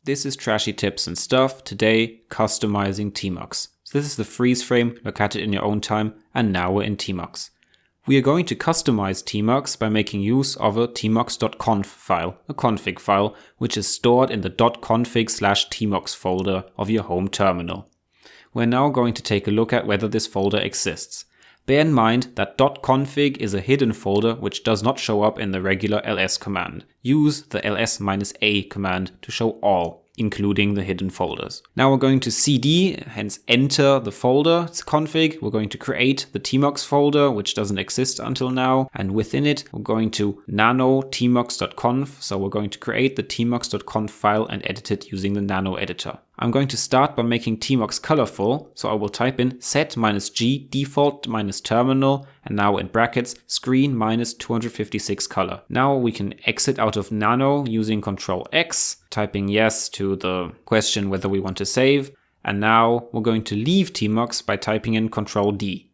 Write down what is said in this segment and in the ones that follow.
This is Trashy Tips and Stuff. Today, customizing tmux. So this is the freeze frame, look at it in your own time, and now we're in tmux. We are going to customize tmux by making use of a tmux.conf file, a config file, which is stored in the .config/tmux folder of your home terminal. We're now going to take a look at whether this folder exists. Bear in mind that .config is a hidden folder which does not show up in the regular ls command. Use the ls-a command to show all, including the hidden folders. Now we're going to cd, hence enter the folder, it's config. We're going to create the tmux folder, which doesn't exist until now. And within it, we're going to nano tmux.conf. So we're going to create the tmux.conf file and edit it using the nano editor. I'm going to start by making tmux colorful. So I will type in set-g default-terminal and now in brackets screen-256 color. Now we can exit out of nano using Ctrl X, typing yes to the question whether we want to save. And now we're going to leave tmux by typing in Ctrl D.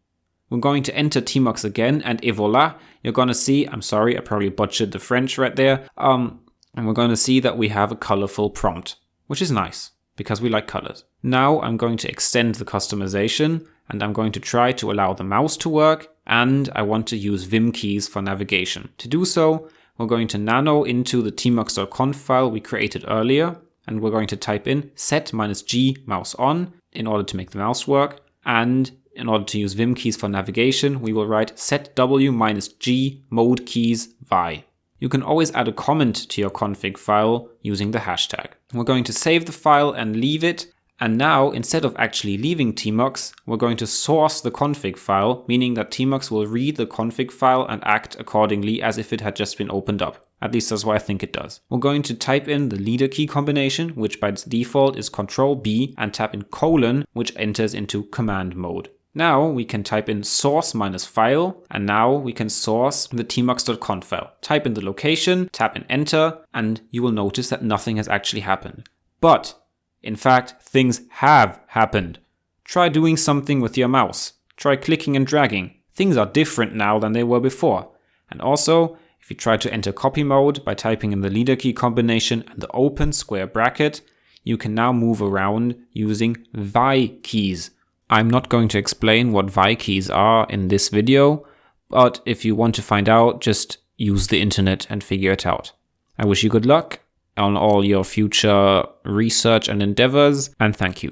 We're going to enter tmux again and et voila, you're going to see, I'm sorry, I probably butchered the French right there. And we're going to see that we have a colorful prompt, which is nice because we like colors. Now I'm going to extend the customization and I'm going to try to allow the mouse to work, and I want to use Vim keys for navigation. To do so, we're going to nano into the tmux.conf file we created earlier, and we're going to type in set-g mouse on in order to make the mouse work, and in order to use Vim keys for navigation, we will write set w-g mode keys vi. You can always add a comment to your config file using the hashtag. We're going to save the file and leave it. And now, instead of actually leaving tmux, we're going to source the config file, meaning that tmux will read the config file and act accordingly as if it had just been opened up. At least that's what I think it does. We're going to type in the leader key combination, which by default is Ctrl B, and tap in colon, which enters into command mode. Now we can type in source-file, and now we can source the tmux.conf file. Type in the location, tap in enter, and you will notice that nothing has actually happened. But in fact, things have happened. Try doing something with your mouse. Try clicking and dragging. Things are different now than they were before. And also, if you try to enter copy mode by typing in the leader key combination and the open square bracket, you can now move around using vi keys. I'm not going to explain what vi keys are in this video, but if you want to find out, just use the internet and figure it out. I wish you good luck on all your future research and endeavors, and thank you.